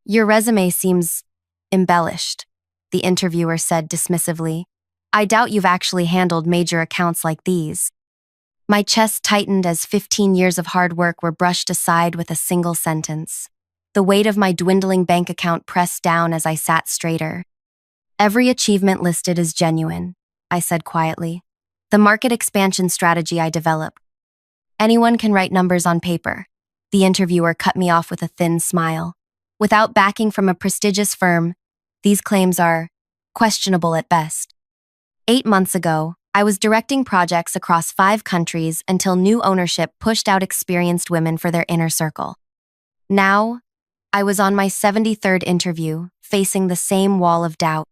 Your resume seems embellished, the interviewer said dismissively. I doubt you've actually handled major accounts like these. My chest tightened as 15 years of hard work were brushed aside with a single sentence. The weight of my dwindling bank account pressed down as I sat straighter. Every achievement listed is genuine, I said quietly. The market expansion strategy I developed. Anyone can write numbers on paper. The interviewer cut me off with a thin smile. Without backing from a prestigious firm, these claims are questionable at best. 8 months ago, I was directing projects across 5 countries until new ownership pushed out experienced women for their inner circle. Now, I was on my 73rd interview, facing the same wall of doubt.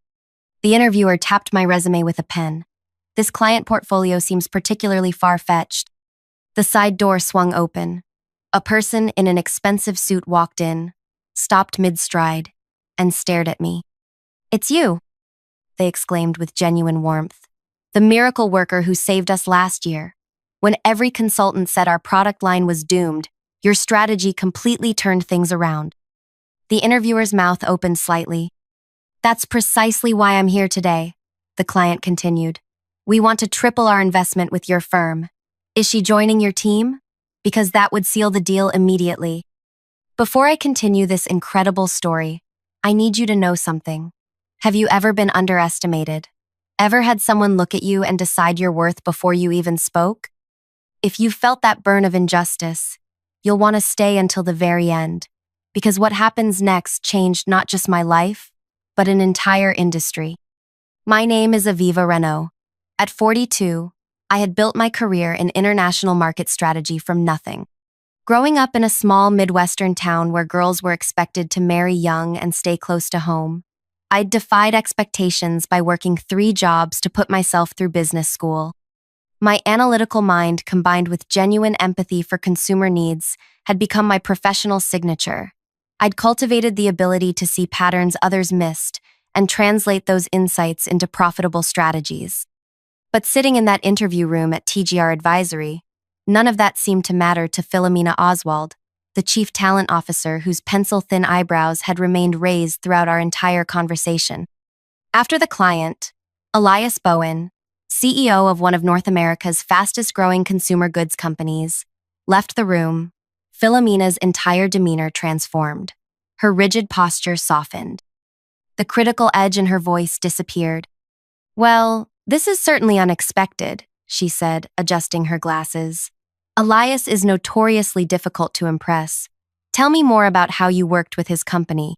The interviewer tapped my resume with a pen. This client portfolio seems particularly far-fetched. The side door swung open. A person in an expensive suit walked in, stopped mid-stride, and stared at me. "It's you," they exclaimed with genuine warmth. "The miracle worker who saved us last year. When every consultant said our product line was doomed, your strategy completely turned things around." The interviewer's mouth opened slightly. "That's precisely why I'm here today," the client continued. "We want to triple our investment with your firm. Is she joining your team? Because that would seal the deal immediately." Before I continue this incredible story, I need you to know something. Have you ever been underestimated? Ever had someone look at you and decide your worth before you even spoke? If you felt that burn of injustice, you'll want to stay until the very end, because what happens next changed not just my life, but an entire industry. My name is Aviva Renault. At 42, I had built my career in international market strategy from nothing. Growing up in a small Midwestern town where girls were expected to marry young and stay close to home, I'd defied expectations by working 3 jobs to put myself through business school. My analytical mind, combined with genuine empathy for consumer needs, had become my professional signature. I'd cultivated the ability to see patterns others missed and translate those insights into profitable strategies. But sitting in that interview room at TGR Advisory, none of that seemed to matter to Philomena Oswald, the chief talent officer whose pencil-thin eyebrows had remained raised throughout our entire conversation. After the client, Elias Bowen, CEO of one of North America's fastest-growing consumer goods companies, left the room, Philomena's entire demeanor transformed. Her rigid posture softened. The critical edge in her voice disappeared. "Well, this is certainly unexpected," she said, adjusting her glasses. "Elias is notoriously difficult to impress. Tell me more about how you worked with his company."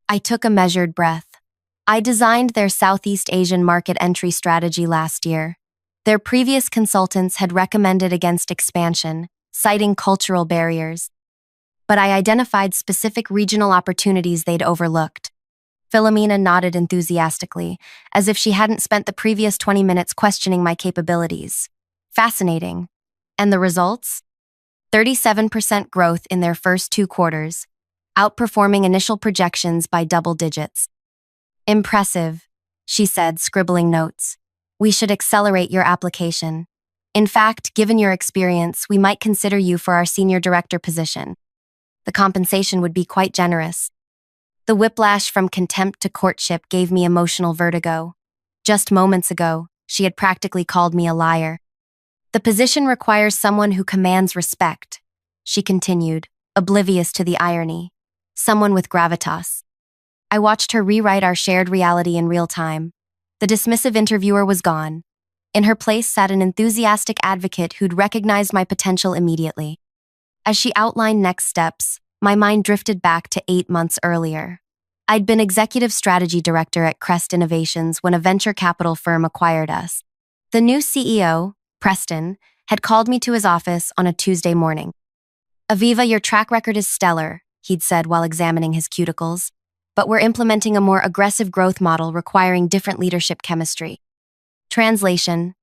I took a measured breath. I designed their Southeast Asian market entry strategy last year. Their previous consultants had recommended against expansion, citing cultural barriers. But I identified specific regional opportunities they'd overlooked. Philomena nodded enthusiastically, as if she hadn't spent the previous 20 minutes questioning my capabilities. Fascinating. And the results? 37% growth in their first 2 quarters, outperforming initial projections by double digits. "Impressive," she said, scribbling notes. "We should accelerate your application. In fact, given your experience, we might consider you for our senior director position. The compensation would be quite generous." The whiplash from contempt to courtship gave me emotional vertigo. Just moments ago, she had practically called me a liar. "The position requires someone who commands respect," she continued, oblivious to the irony. "Someone with gravitas." I watched her rewrite our shared reality in real time. The dismissive interviewer was gone. In her place sat an enthusiastic advocate who'd recognized my potential immediately. As she outlined next steps, my mind drifted back to 8 months earlier. I'd been executive strategy director at Crest Innovations when a venture capital firm acquired us. The new CEO, Preston, had called me to his office on a Tuesday morning. "Aviva, your track record is stellar," he'd said while examining his cuticles, "but we're implementing a more aggressive growth model requiring different leadership chemistry." Translation: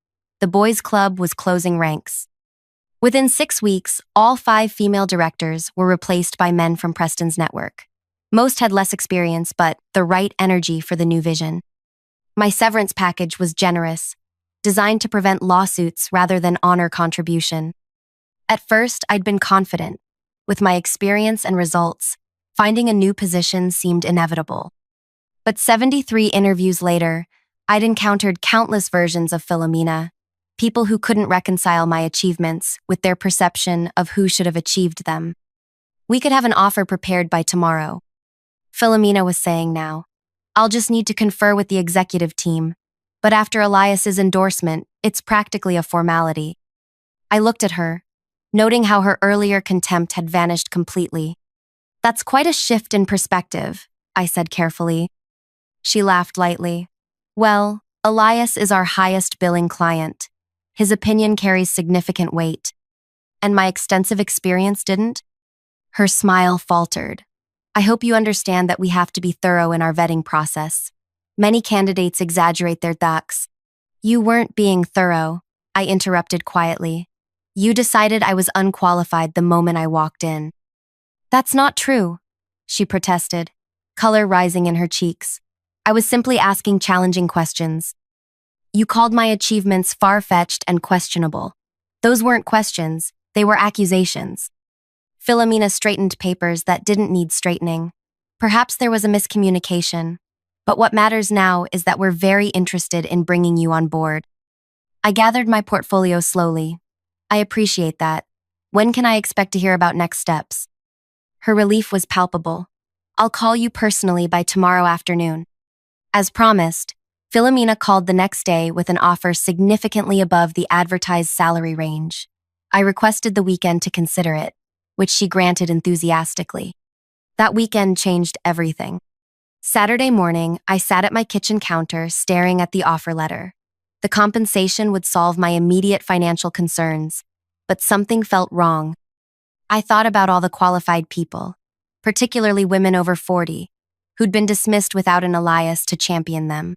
the boys' club was closing ranks. Within 6 weeks, all 5 female directors were replaced by men from Preston's network. Most had less experience, but the right energy for the new vision. My severance package was generous, designed to prevent lawsuits rather than honor contribution. At first, I'd been confident. With my experience and results, Finding a new position seemed inevitable. But 73 interviews later, I'd encountered countless versions of Philomena, people who couldn't reconcile my achievements with their perception of who should have achieved them. We could have an offer prepared by tomorrow, Philomena was saying now. I'll just need to confer with the executive team, but after Elias's endorsement, it's practically a formality. I looked at her, noting how her earlier contempt had vanished completely. That's quite a shift in perspective, I said carefully. She laughed lightly. Well, Elias is our highest billing client. His opinion carries significant weight. And my extensive experience didn't? Her smile faltered. I hope you understand that we have to be thorough in our vetting process. Many candidates exaggerate their ducks. You weren't being thorough, I interrupted quietly. You decided I was unqualified the moment I walked in. That's not true, she protested, color rising in her cheeks. I was simply asking challenging questions. You called my achievements far-fetched and questionable. Those weren't questions, they were accusations. Philomena straightened papers that didn't need straightening. Perhaps there was a miscommunication, but what matters now is that we're very interested in bringing you on board. I gathered my portfolio slowly. I appreciate that. When can I expect to hear about next steps? Her relief was palpable. I'll call you personally by tomorrow afternoon. As promised, Philomena called the next day with an offer significantly above the advertised salary range. I requested the weekend to consider it, which she granted enthusiastically. That weekend changed everything. Saturday morning, I sat at my kitchen counter staring at the offer letter. The compensation would solve my immediate financial concerns, but something felt wrong. I thought about all the qualified people, particularly women over 40, who'd been dismissed without an Elias to champion them.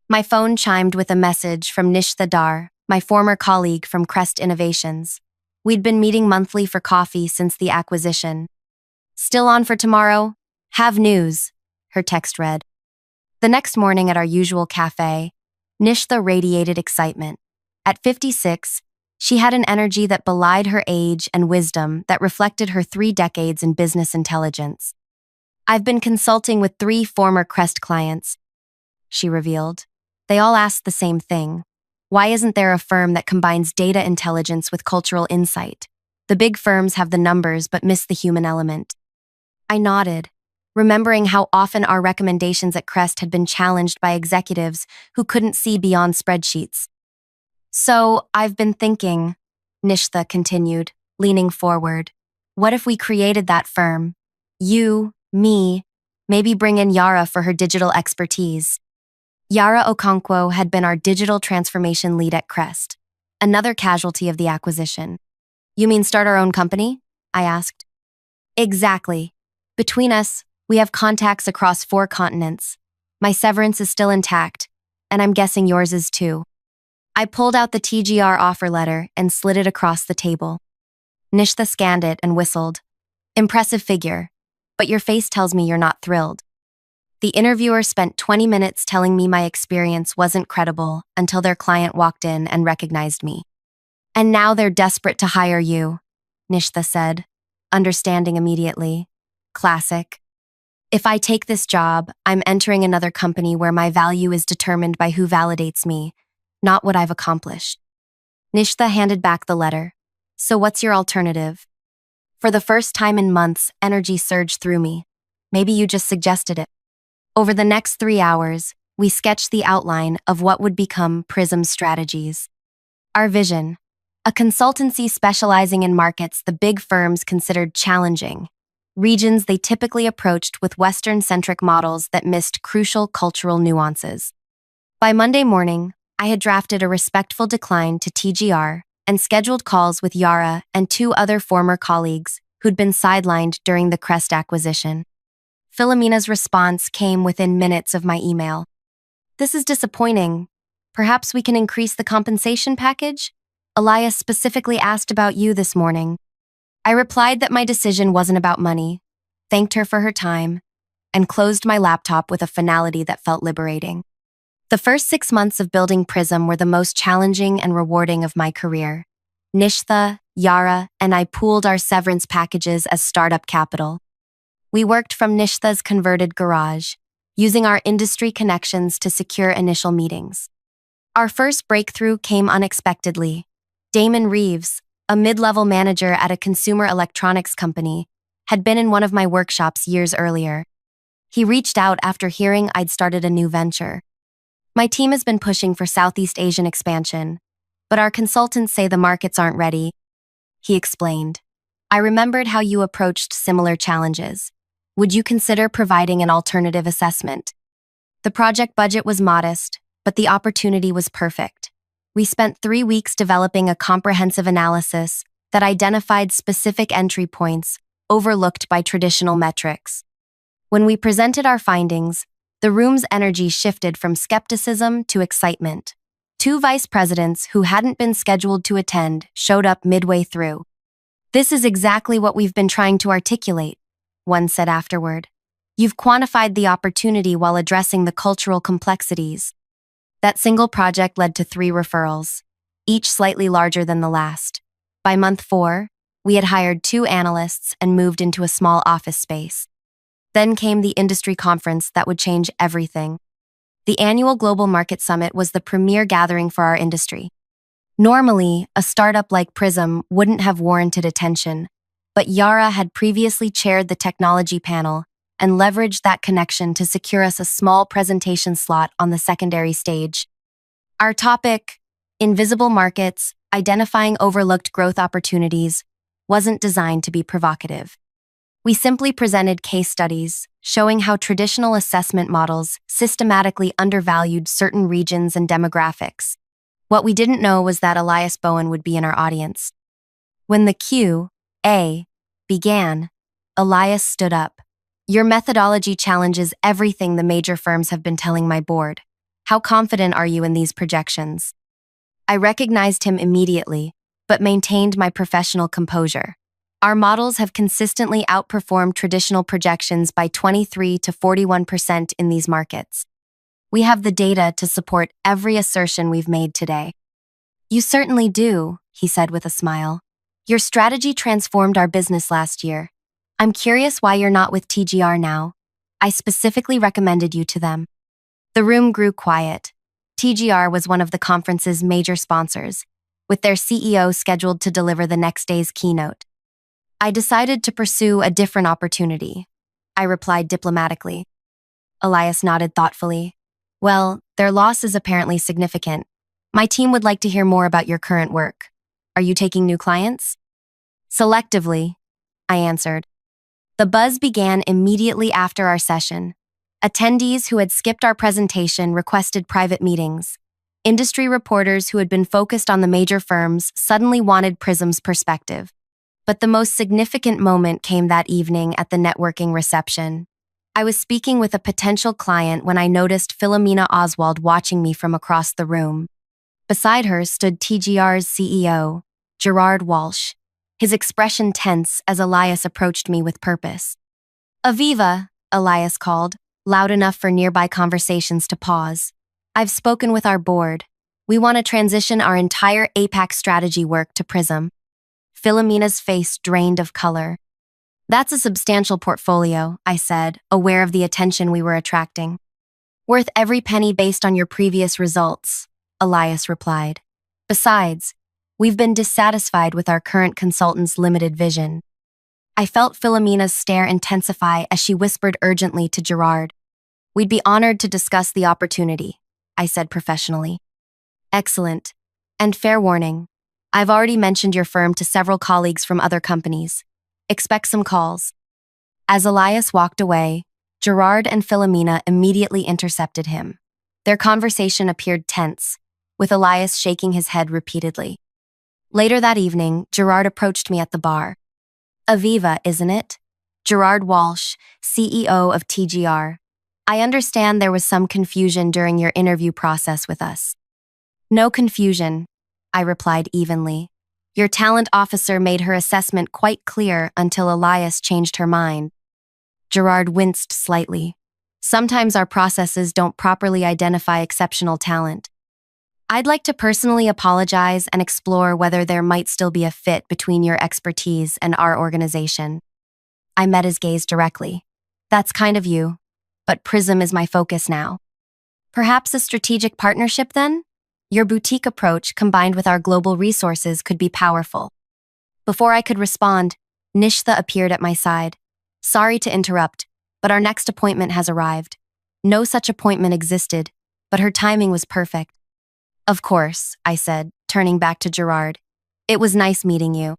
My phone chimed with a message from Nishtha Dar, my former colleague from Crest Innovations. We'd been meeting monthly for coffee since the acquisition. Still on for tomorrow? Have news, her text read. The next morning at our usual cafe, Nishtha radiated excitement. At 56, she had an energy that belied her age and wisdom that reflected her 3 decades in business intelligence. I've been consulting with 3 former Crest clients, she revealed. They all asked the same thing. Why isn't there a firm that combines data intelligence with cultural insight? The big firms have the numbers but miss the human element. I nodded, remembering how often our recommendations at Crest had been challenged by executives who couldn't see beyond spreadsheets. So, I've been thinking, Nishtha continued, leaning forward. What if we created that firm? You, me, maybe bring in Yara for her digital expertise. Yara Okonkwo had been our digital transformation lead at Crest, another casualty of the acquisition. You mean start our own company? I asked. Exactly. Between us, we have contacts across 4 continents. My severance is still intact, and I'm guessing yours is too. I pulled out the TGR offer letter and slid it across the table. Nishtha scanned it and whistled. Impressive figure, but your face tells me you're not thrilled. The interviewer spent 20 minutes telling me my experience wasn't credible until their client walked in and recognized me. And now they're desperate to hire you, Nishtha said, understanding immediately. Classic. If I take this job, I'm entering another company where my value is determined by who validates me, not what I've accomplished. Nishtha handed back the letter. So what's your alternative? For the first time in months, energy surged through me. Maybe you just suggested it. Over the next 3 hours, we sketched the outline of what would become Prism Strategies. Our vision: a consultancy specializing in markets the big firms considered challenging, regions they typically approached with Western-centric models that missed crucial cultural nuances. By Monday morning, I had drafted a respectful decline to TGR and scheduled calls with Yara and 2 other former colleagues who'd been sidelined during the Crest acquisition. Philomena's response came within minutes of my email. This is disappointing. Perhaps we can increase the compensation package? Elias specifically asked about you this morning. I replied that my decision wasn't about money, thanked her for her time, and closed my laptop with a finality that felt liberating. The first 6 months of building Prism were the most challenging and rewarding of my career. Nishtha, Yara, and I pooled our severance packages as startup capital. We worked from Nishtha's converted garage, using our industry connections to secure initial meetings. Our first breakthrough came unexpectedly. Damon Reeves, a mid-level manager at a consumer electronics company, had been in one of my workshops years earlier. He reached out after hearing I'd started a new venture. My team has been pushing for Southeast Asian expansion, but our consultants say the markets aren't ready, he explained. I remembered how you approached similar challenges. Would you consider providing an alternative assessment? The project budget was modest, but the opportunity was perfect. We spent 3 weeks developing a comprehensive analysis that identified specific entry points overlooked by traditional metrics. When we presented our findings, the room's energy shifted from skepticism to excitement. 2 vice presidents who hadn't been scheduled to attend showed up midway through. This is exactly what we've been trying to articulate, one said afterward. You've quantified the opportunity while addressing the cultural complexities. That single project led to 3 referrals, each slightly larger than the last. By month 4, we had hired 2 analysts and moved into a small office space. Then came the industry conference that would change everything. The annual Global Market Summit was the premier gathering for our industry. Normally, a startup like Prism wouldn't have warranted attention, but Yara had previously chaired the technology panel and leveraged that connection to secure us a small presentation slot on the secondary stage. Our topic, Invisible Markets, Identifying Overlooked Growth Opportunities, wasn't designed to be provocative. We simply presented case studies showing how traditional assessment models systematically undervalued certain regions and demographics. What we didn't know was that Elias Bowen would be in our audience. When the Q&A began, Elias stood up. Your methodology challenges everything the major firms have been telling my board. How confident are you in these projections? I recognized him immediately, but maintained my professional composure. Our models have consistently outperformed traditional projections by 23 to 41% in these markets. We have the data to support every assertion we've made today. You certainly do, he said with a smile. Your strategy transformed our business last year. I'm curious why you're not with TGR now. I specifically recommended you to them. The room grew quiet. TGR was one of the conference's major sponsors, with their CEO scheduled to deliver the next day's keynote. I decided to pursue a different opportunity, I replied diplomatically. Elias nodded thoughtfully. Well, their loss is apparently significant. My team would like to hear more about your current work. Are you taking new clients? Selectively, I answered. The buzz began immediately after our session. Attendees who had skipped our presentation requested private meetings. Industry reporters who had been focused on the major firms suddenly wanted Prism's perspective. But the most significant moment came that evening at the networking reception. I was speaking with a potential client when I noticed Philomena Oswald watching me from across the room. Beside her stood TGR's CEO, Gerard Walsh, his expression tense as Elias approached me with purpose. Aviva, Elias called, loud enough for nearby conversations to pause. I've spoken with our board. We want to transition our entire APAC strategy work to Prism. Philomena's face drained of color. That's a substantial portfolio, I said, aware of the attention we were attracting. Worth every penny based on your previous results, Elias replied. Besides, we've been dissatisfied with our current consultant's limited vision. I felt Philomena's stare intensify as she whispered urgently to Gerard. We'd be honored to discuss the opportunity, I said professionally. Excellent. And fair warning. I've already mentioned your firm to several colleagues from other companies. Expect some calls. As Elias walked away, Gerard and Philomena immediately intercepted him. Their conversation appeared tense, with Elias shaking his head repeatedly. Later that evening, Gerard approached me at the bar. Aviva, isn't it? Gerard Walsh, CEO of TGR. I understand there was some confusion during your interview process with us. No confusion, I replied evenly. Your talent officer made her assessment quite clear until Elias changed her mind. Gerard winced slightly. Sometimes our processes don't properly identify exceptional talent. I'd like to personally apologize and explore whether there might still be a fit between your expertise and our organization. I met his gaze directly. That's kind of you, but Prism is my focus now. Perhaps a strategic partnership then? Your boutique approach combined with our global resources could be powerful. Before I could respond, Nishtha appeared at my side. Sorry to interrupt, but our next appointment has arrived. No such appointment existed, but her timing was perfect. Of course, I said, turning back to Gerard. It was nice meeting you.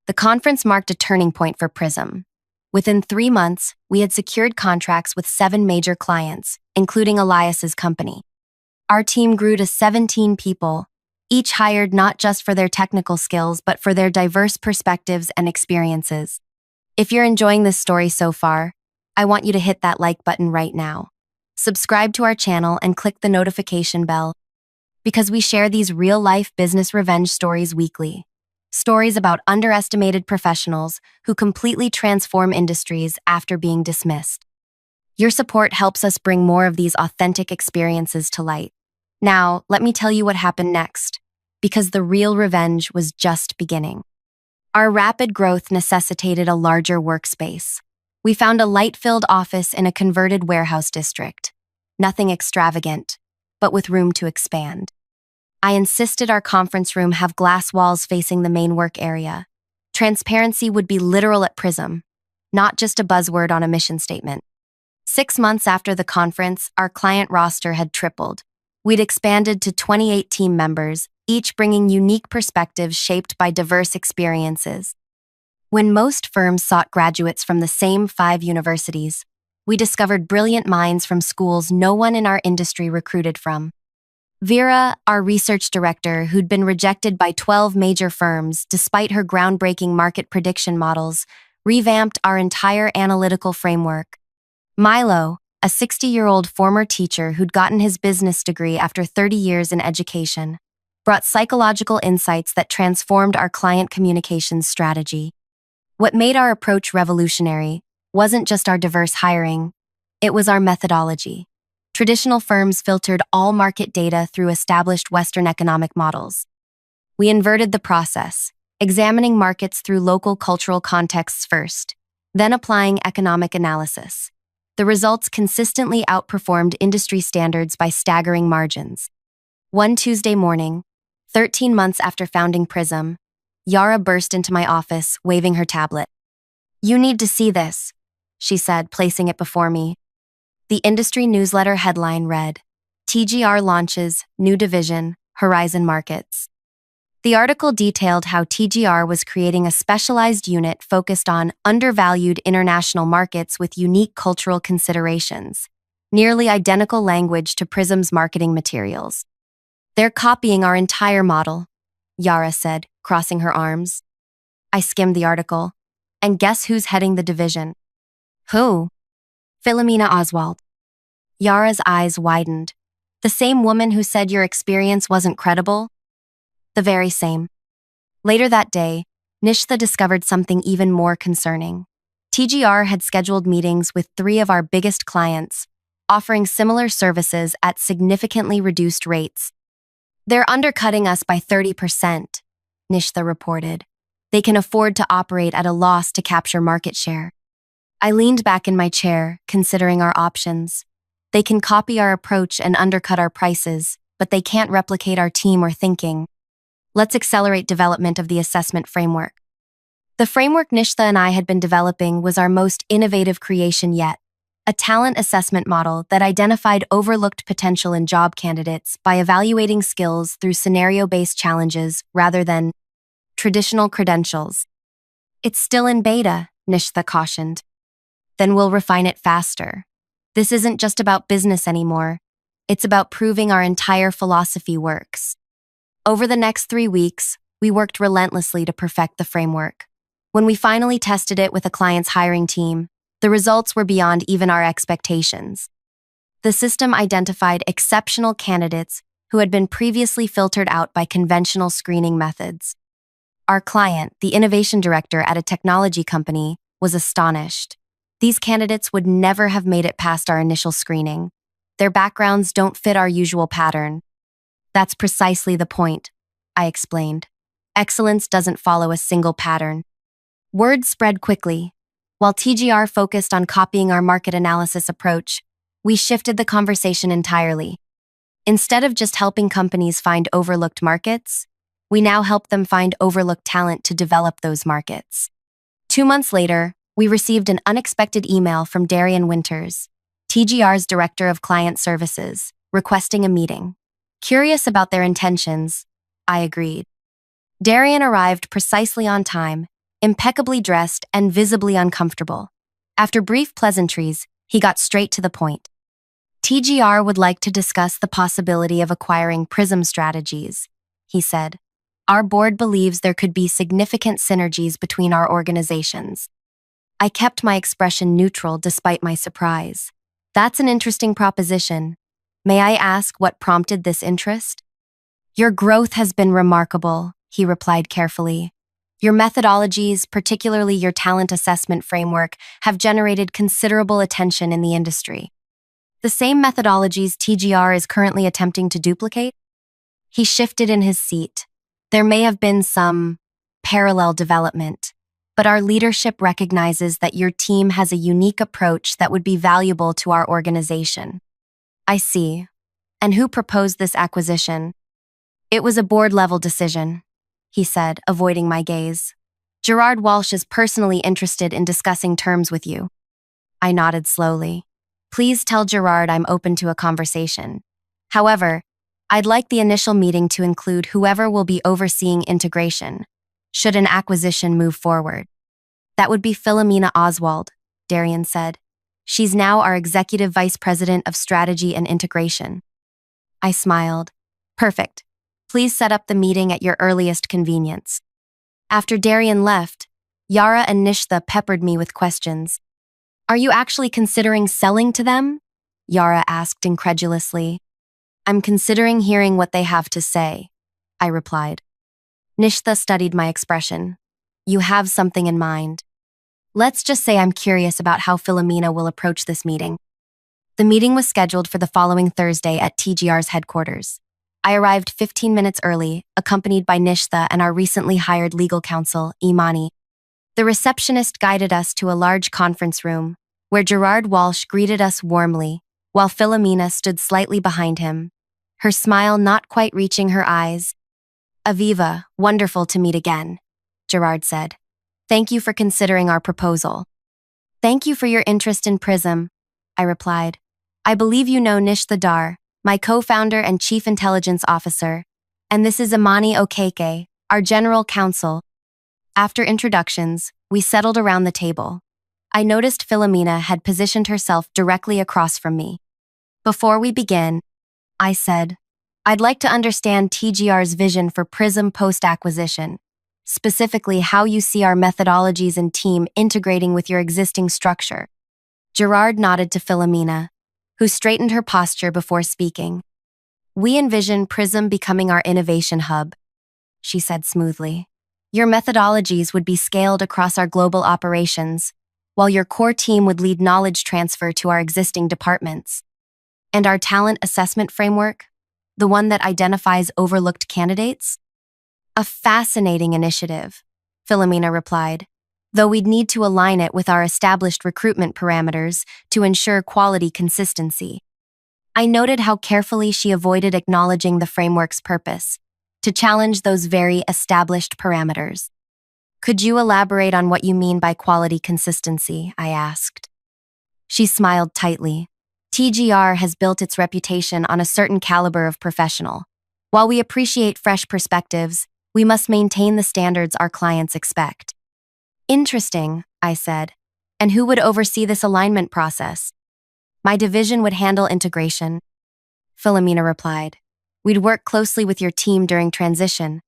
The conference marked a turning point for Prism. Within 3 months, we had secured contracts with 7 major clients, including Elias's company. Our team grew to 17 people, each hired not just for their technical skills, but for their diverse perspectives and experiences. If you're enjoying this story so far, I want you to hit that like button right now. Subscribe to our channel and click the notification bell, because we share these real-life business revenge stories weekly. Stories about underestimated professionals who completely transform industries after being dismissed. Your support helps us bring more of these authentic experiences to light. Now, let me tell you what happened next, because the real revenge was just beginning. Our rapid growth necessitated a larger workspace. We found a light-filled office in a converted warehouse district. Nothing extravagant, but with room to expand. I insisted our conference room have glass walls facing the main work area. Transparency would be literal at Prism, not just a buzzword on a mission statement. 6 months after the conference, our client roster had tripled. We'd expanded to 28 team members, each bringing unique perspectives shaped by diverse experiences. When most firms sought graduates from the same 5 universities, we discovered brilliant minds from schools no one in our industry recruited from. Vera, our research director, who'd been rejected by 12 major firms despite her groundbreaking market prediction models, revamped our entire analytical framework. Milo, a 60-year-old former teacher who'd gotten his business degree after 30 years in education, brought psychological insights that transformed our client communications strategy. What made our approach revolutionary wasn't just our diverse hiring, it was our methodology. Traditional firms filtered all market data through established Western economic models. We inverted the process, examining markets through local cultural contexts first, then applying economic analysis. The results consistently outperformed industry standards by staggering margins. One Tuesday morning, 13 months after founding Prism, Yara burst into my office, waving her tablet. "You need to see this," she said, placing it before me. The industry newsletter headline read, "TGR launches new division, Horizon Markets." The article detailed how TGR was creating a specialized unit focused on undervalued international markets with unique cultural considerations, nearly identical language to Prism's marketing materials. "They're copying our entire model," Yara said, crossing her arms. I skimmed the article, and guess who's heading the division? Who? Philomena Oswald. Yara's eyes widened. The same woman who said your experience wasn't credible? The very same. Later that day, Nishtha discovered something even more concerning. TGR had scheduled meetings with 3 of our biggest clients, offering similar services at significantly reduced rates. "They're undercutting us by 30%, Nishtha reported. "They can afford to operate at a loss to capture market share." I leaned back in my chair, considering our options. They can copy our approach and undercut our prices, but they can't replicate our team or thinking. Let's accelerate development of the assessment framework. The framework Nishtha and I had been developing was our most innovative creation yet, a talent assessment model that identified overlooked potential in job candidates by evaluating skills through scenario-based challenges rather than traditional credentials. "It's still in beta," Nishtha cautioned. "Then we'll refine it faster. This isn't just about business anymore. It's about proving our entire philosophy works." Over the next 3 weeks, we worked relentlessly to perfect the framework. When we finally tested it with a client's hiring team, the results were beyond even our expectations. The system identified exceptional candidates who had been previously filtered out by conventional screening methods. Our client, the innovation director at a technology company, was astonished. These candidates would never have made it past our initial screening. Their backgrounds don't fit our usual pattern. "That's precisely the point," I explained. "Excellence doesn't follow a single pattern." Word spread quickly. While TGR focused on copying our market analysis approach, we shifted the conversation entirely. Instead of just helping companies find overlooked markets, we now help them find overlooked talent to develop those markets. 2 months later, we received an unexpected email from Darian Winters, TGR's Director of Client Services, requesting a meeting. Curious about their intentions, I agreed. Darian arrived precisely on time, impeccably dressed and visibly uncomfortable. After brief pleasantries, he got straight to the point. TGR would like to discuss the possibility of acquiring Prism strategies, he said. Our board believes there could be significant synergies between our organizations. I kept my expression neutral despite my surprise. That's an interesting proposition. May I ask what prompted this interest? Your growth has been remarkable, he replied carefully. Your methodologies, particularly your talent assessment framework, have generated considerable attention in the industry. The same methodologies TGR is currently attempting to duplicate? He shifted in his seat. There may have been some parallel development, but our leadership recognizes that your team has a unique approach that would be valuable to our organization. I see. And who proposed this acquisition? It was a board-level decision, he said, avoiding my gaze. Gerard Walsh is personally interested in discussing terms with you. I nodded slowly. Please tell Gerard I'm open to a conversation. However, I'd like the initial meeting to include whoever will be overseeing integration, should an acquisition move forward. That would be Philomena Oswald, Darian said. She's now our Executive Vice President of Strategy and Integration. I smiled. Perfect. Please set up the meeting at your earliest convenience. After Darian left, Yara and Nishtha peppered me with questions. Are you actually considering selling to them? Yara asked incredulously. I'm considering hearing what they have to say, I replied. Nishtha studied my expression. You have something in mind. Let's just say I'm curious about how Philomena will approach this meeting. The meeting was scheduled for the following Thursday at TGR's headquarters. I arrived 15 minutes early, accompanied by Nishtha and our recently hired legal counsel, Imani. The receptionist guided us to a large conference room, where Gerard Walsh greeted us warmly, while Philomena stood slightly behind him, her smile not quite reaching her eyes. Aviva, wonderful to meet again, Gerard said. Thank you for considering our proposal. Thank you for your interest in Prism, I replied. I believe you know Nishtha Dar, my co-founder and chief intelligence officer, and this is Imani Okeke, our general counsel. After introductions, we settled around the table. I noticed Philomena had positioned herself directly across from me. Before we begin, I said, I'd like to understand TGR's vision for Prism post-acquisition, specifically how you see our methodologies and team integrating with your existing structure. Gerard nodded to Philomena, who straightened her posture before speaking. We envision Prism becoming our innovation hub, she said smoothly. Your methodologies would be scaled across our global operations, while your core team would lead knowledge transfer to our existing departments. And our talent assessment framework, the one that identifies overlooked candidates? A fascinating initiative, Philomena replied, though we'd need to align it with our established recruitment parameters to ensure quality consistency. I noted how carefully she avoided acknowledging the framework's purpose, to challenge those very established parameters. Could you elaborate on what you mean by quality consistency? I asked. She smiled tightly. TGR has built its reputation on a certain caliber of professional. While we appreciate fresh perspectives, we must maintain the standards our clients expect. Interesting, I said. And who would oversee this alignment process? My division would handle integration, Philomena replied. We'd work closely with your team during transition,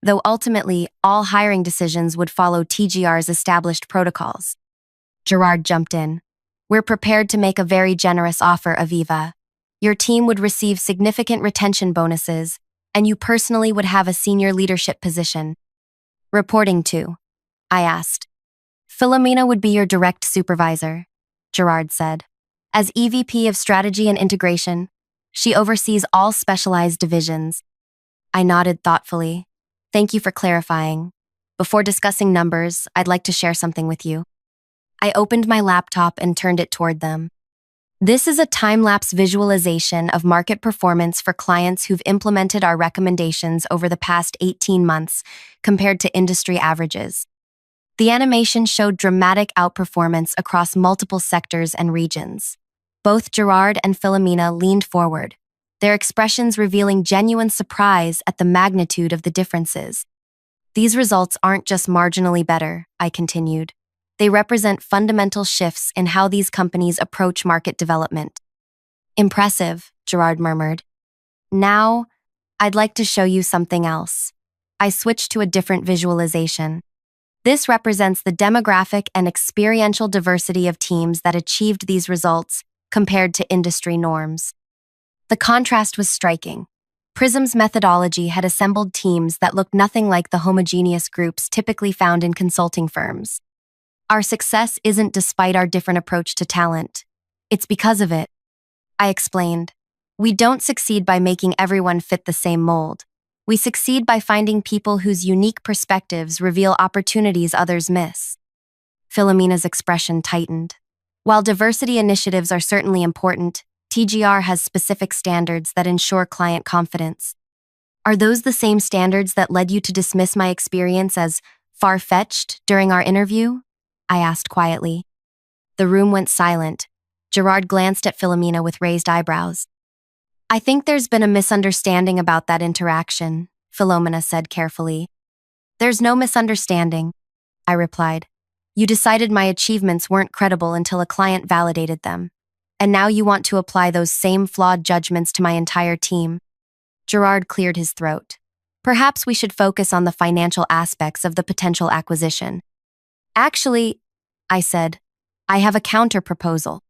though ultimately all hiring decisions would follow TGR's established protocols. Gerard jumped in. We're prepared to make a very generous offer, Aviva. Your team would receive significant retention bonuses, and you personally would have a senior leadership position. Reporting to? I asked. Philomena would be your direct supervisor, Gerard said. As EVP of Strategy and Integration, she oversees all specialized divisions. I nodded thoughtfully. Thank you for clarifying. Before discussing numbers, I'd like to share something with you. I opened my laptop and turned it toward them. This is a time-lapse visualization of market performance for clients who've implemented our recommendations over the past 18 months compared to industry averages. The animation showed dramatic outperformance across multiple sectors and regions. Both Gerard and Philomena leaned forward, their expressions revealing genuine surprise at the magnitude of the differences. These results aren't just marginally better, I continued. They represent fundamental shifts in how these companies approach market development. Impressive, Gerard murmured. Now, I'd like to show you something else. I switched to a different visualization. This represents the demographic and experiential diversity of teams that achieved these results compared to industry norms. The contrast was striking. Prism's methodology had assembled teams that looked nothing like the homogeneous groups typically found in consulting firms. Our success isn't despite our different approach to talent. It's because of it. I explained. We don't succeed by making everyone fit the same mold. We succeed by finding people whose unique perspectives reveal opportunities others miss. Philomena's expression tightened. While diversity initiatives are certainly important, TGR has specific standards that ensure client confidence. Are those the same standards that led you to dismiss my experience as far-fetched during our interview? I asked quietly. The room went silent. Gerard glanced at Philomena with raised eyebrows. I think there's been a misunderstanding about that interaction, Philomena said carefully. There's no misunderstanding, I replied. You decided my achievements weren't credible until a client validated them. And now you want to apply those same flawed judgments to my entire team. Gerard cleared his throat. Perhaps we should focus on the financial aspects of the potential acquisition. Actually, I said, I have a counter-proposal.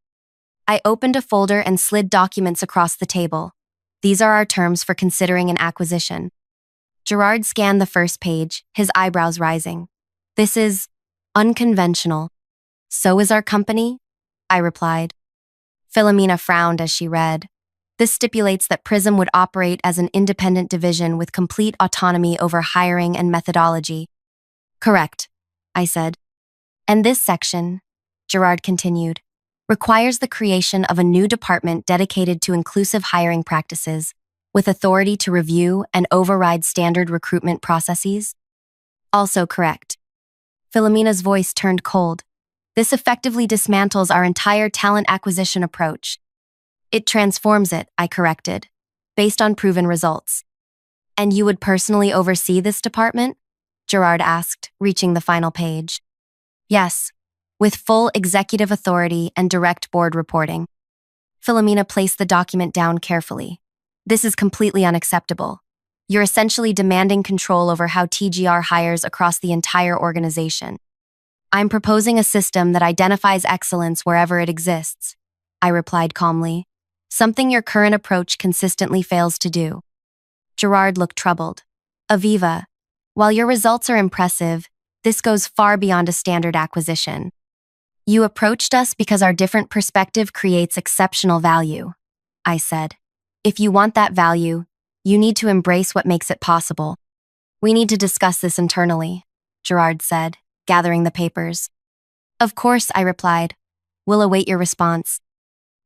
I opened a folder and slid documents across the table. These are our terms for considering an acquisition. Gerard scanned the first page, his eyebrows rising. This is unconventional. So is our company? I replied. Philomena frowned as she read. This stipulates that Prism would operate as an independent division with complete autonomy over hiring and methodology. Correct, I said. And this section, Gerard continued, requires the creation of a new department dedicated to inclusive hiring practices, with authority to review and override standard recruitment processes. Also correct. Philomena's voice turned cold. This effectively dismantles our entire talent acquisition approach. It transforms it, I corrected, based on proven results. And you would personally oversee this department? Gerard asked, reaching the final page. Yes, with full executive authority and direct board reporting. Philomena placed the document down carefully. This is completely unacceptable. You're essentially demanding control over how TGR hires across the entire organization. I'm proposing a system that identifies excellence wherever it exists, I replied calmly, something your current approach consistently fails to do. Gerard looked troubled. Aviva, while your results are impressive, this goes far beyond a standard acquisition. You approached us because our different perspective creates exceptional value, I said. If you want that value, you need to embrace what makes it possible. We need to discuss this internally, Gerard said, gathering the papers. Of course, I replied. We'll await your response.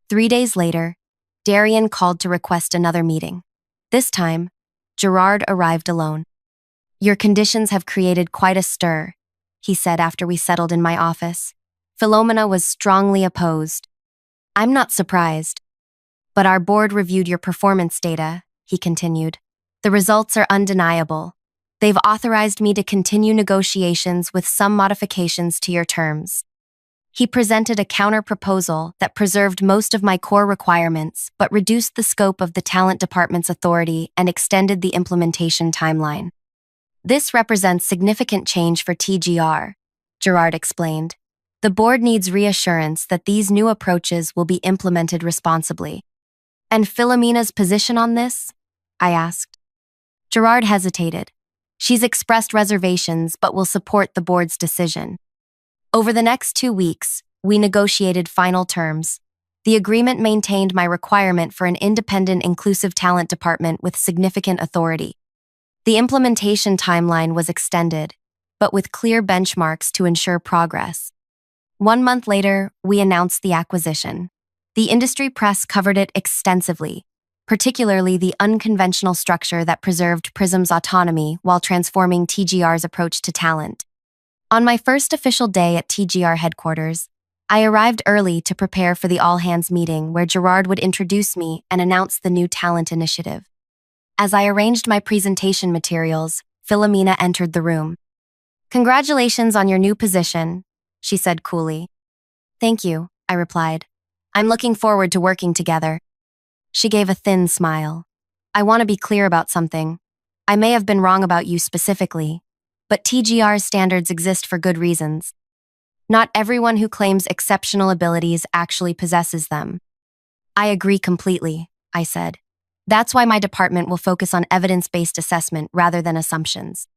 3 days later, Darian called to request another meeting. This time, Gerard arrived alone. Your conditions have created quite a stir, he said after we settled in my office. Philomena was strongly opposed. I'm not surprised. But our board reviewed your performance data, he continued. The results are undeniable. They've authorized me to continue negotiations with some modifications to your terms. He presented a counter-proposal that preserved most of my core requirements but reduced the scope of the talent department's authority and extended the implementation timeline. This represents significant change for TGR, Gerard explained. The board needs reassurance that these new approaches will be implemented responsibly. And Philomena's position on this? I asked. Gerard hesitated. She's expressed reservations but will support the board's decision. Over the next 2 weeks, we negotiated final terms. The agreement maintained my requirement for an independent inclusive talent department with significant authority. The implementation timeline was extended, but with clear benchmarks to ensure progress. 1 month later, we announced the acquisition. The industry press covered it extensively, particularly the unconventional structure that preserved Prism's autonomy while transforming TGR's approach to talent. On my first official day at TGR headquarters, I arrived early to prepare for the all-hands meeting where Gerard would introduce me and announce the new talent initiative. As I arranged my presentation materials, Philomena entered the room. "Congratulations on your new position," she said coolly. "Thank you," I replied. "I'm looking forward to working together." She gave a thin smile. "I want to be clear about something. I may have been wrong about you specifically, but TGR's standards exist for good reasons. Not everyone who claims exceptional abilities actually possesses them." "I agree completely," I said. "That's why my department will focus on evidence-based assessment rather than assumptions.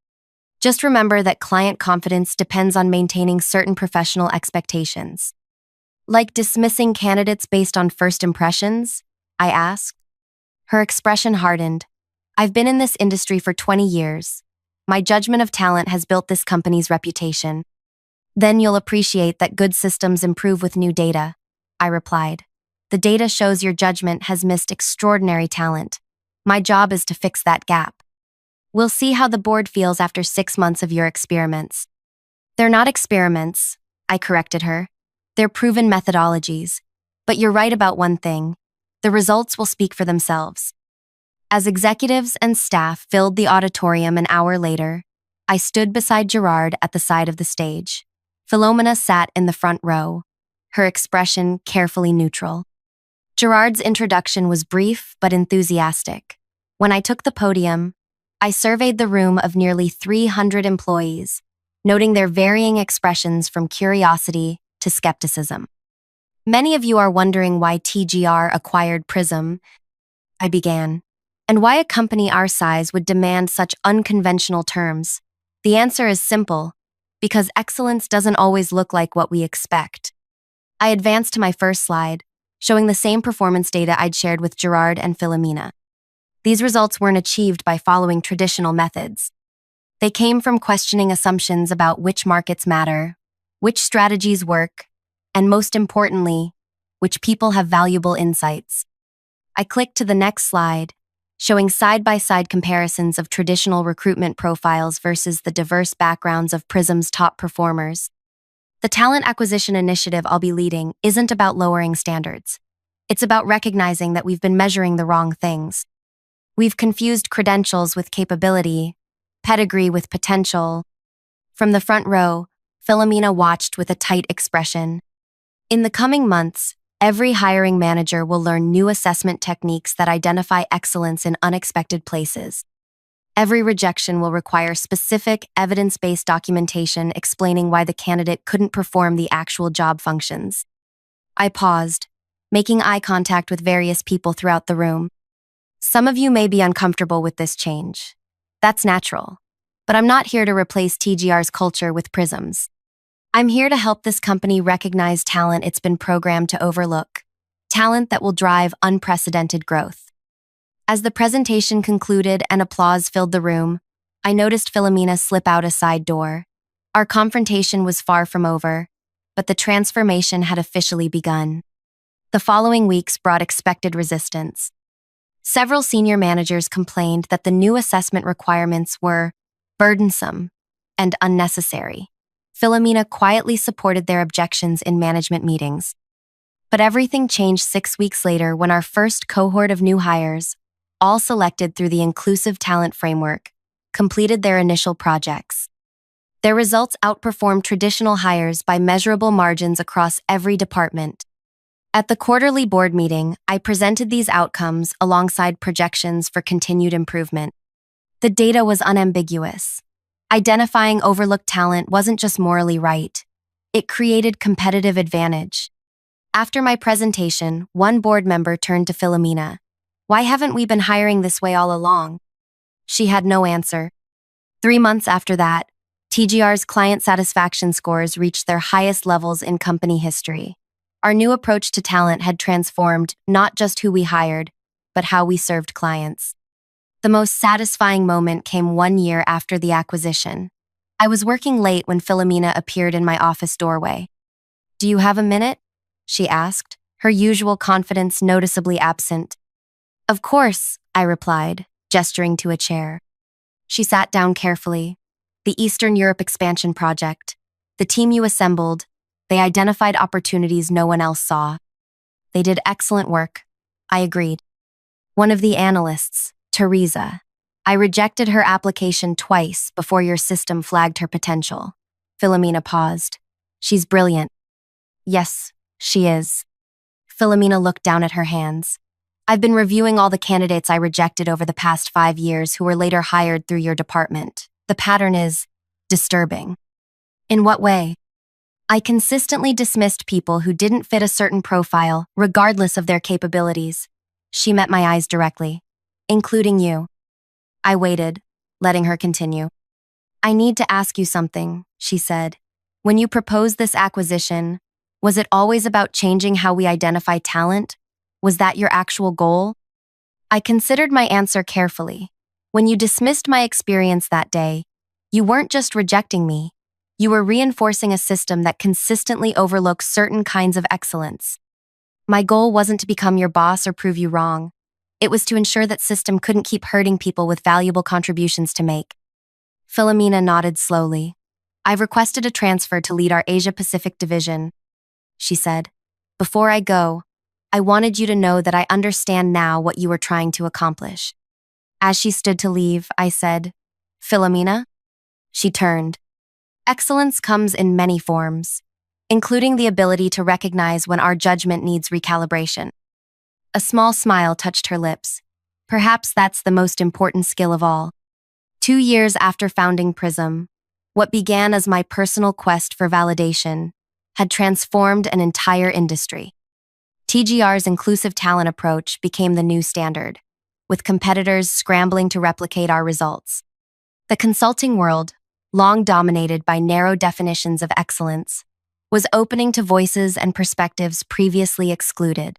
Just remember that client confidence depends on maintaining certain professional expectations." "Like dismissing candidates based on first impressions?" I asked. Her expression hardened. "I've been in this industry for 20 years. My judgment of talent has built this company's reputation." "Then you'll appreciate that good systems improve with new data," I replied. "The data shows your judgment has missed extraordinary talent. My job is to fix that gap. We'll see how the board feels after 6 months of your experiments." "They're not experiments," I corrected her. "They're proven methodologies. But you're right about one thing. The results will speak for themselves." As executives and staff filled the auditorium an hour later, I stood beside Gerard at the side of the stage. Philomena sat in the front row, her expression carefully neutral. Gerard's introduction was brief but enthusiastic. When I took the podium, I surveyed the room of nearly 300 employees, noting their varying expressions from curiosity to skepticism. "Many of you are wondering why TGR acquired Prism," I began, "and why a company our size would demand such unconventional terms. The answer is simple: because excellence doesn't always look like what we expect." I advanced to my first slide, showing the same performance data I'd shared with Gerard and Philomena. These results weren't achieved by following traditional methods. They came from questioning assumptions about which markets matter, which strategies work, and most importantly, which people have valuable insights. I clicked to the next slide, showing side-by-side comparisons of traditional recruitment profiles versus the diverse backgrounds of Prism's top performers. The talent acquisition initiative I'll be leading isn't about lowering standards. It's about recognizing that we've been measuring the wrong things. We've confused credentials with capability, pedigree with potential. From the front row, Philomena watched with a tight expression. In the coming months, every hiring manager will learn new assessment techniques that identify excellence in unexpected places. Every rejection will require specific, evidence-based documentation explaining why the candidate couldn't perform the actual job functions. I paused, making eye contact with various people throughout the room. "Some of you may be uncomfortable with this change. That's natural. But I'm not here to replace TGR's culture with Prism's. I'm here to help this company recognize talent it's been programmed to overlook, talent that will drive unprecedented growth." As the presentation concluded and applause filled the room, I noticed Philomena slip out a side door. Our confrontation was far from over, but the transformation had officially begun. The following weeks brought expected resistance. Several senior managers complained that the new assessment requirements were burdensome and unnecessary. Philomena quietly supported their objections in management meetings. But everything changed 6 weeks later when our first cohort of new hires, all selected through the Inclusive Talent Framework, completed their initial projects. Their results outperformed traditional hires by measurable margins across every department. At the quarterly board meeting, I presented these outcomes alongside projections for continued improvement. The data was unambiguous. Identifying overlooked talent wasn't just morally right. It created competitive advantage. After my presentation, one board member turned to Philomena. "Why haven't we been hiring this way all along?" She had no answer. 3 months after that, TGR's client satisfaction scores reached their highest levels in company history. Our new approach to talent had transformed not just who we hired, but how we served clients. The most satisfying moment came 1 year after the acquisition. I was working late when Philomena appeared in my office doorway. Do you have a minute? She asked, her usual confidence noticeably absent. Of course, I replied, gesturing to a chair. She sat down carefully. The Eastern Europe expansion project. The team you assembled. They identified opportunities no one else saw. They did excellent work. I agreed. One of the analysts, Teresa. I rejected her application twice before your system flagged her potential. Philomena paused. She's brilliant. Yes, she is. Philomena looked down at her hands. I've been reviewing all the candidates I rejected over the past 5 years who were later hired through your department. The pattern is disturbing. In what way? I consistently dismissed people who didn't fit a certain profile, regardless of their capabilities. She met my eyes directly, including you. I waited, letting her continue. I need to ask you something, she said. When you proposed this acquisition, was it always about changing how we identify talent? Was that your actual goal? I considered my answer carefully. When you dismissed my experience that day, you weren't just rejecting me. You were reinforcing a system that consistently overlooks certain kinds of excellence. My goal wasn't to become your boss or prove you wrong. It was to ensure that system couldn't keep hurting people with valuable contributions to make. Philomena nodded slowly. I've requested a transfer to lead our Asia-Pacific division, she said. Before I go, I wanted you to know that I understand now what you were trying to accomplish. As she stood to leave, I said, Philomena? She turned. Excellence comes in many forms, including the ability to recognize when our judgment needs recalibration. A small smile touched her lips. Perhaps that's the most important skill of all. 2 years after founding Prism, what began as my personal quest for validation had transformed an entire industry. TGR's inclusive talent approach became the new standard, with competitors scrambling to replicate our results. The consulting world, long dominated by narrow definitions of excellence, was opening to voices and perspectives previously excluded.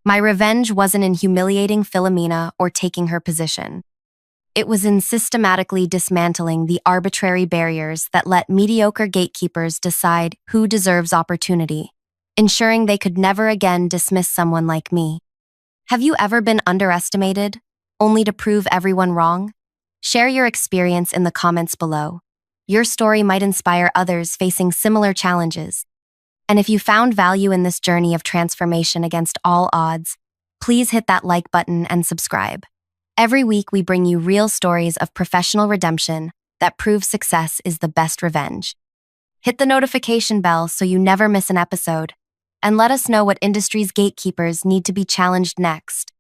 My revenge wasn't in humiliating Philomena or taking her position. It was in systematically dismantling the arbitrary barriers that let mediocre gatekeepers decide who deserves opportunity, ensuring they could never again dismiss someone like me. Have you ever been underestimated, only to prove everyone wrong? Share your experience in the comments below. Your story might inspire others facing similar challenges. And if you found value in this journey of transformation against all odds, please hit that like button and subscribe. Every week we bring you real stories of professional redemption that prove success is the best revenge. Hit the notification bell so you never miss an episode, and let us know what industry's gatekeepers need to be challenged next.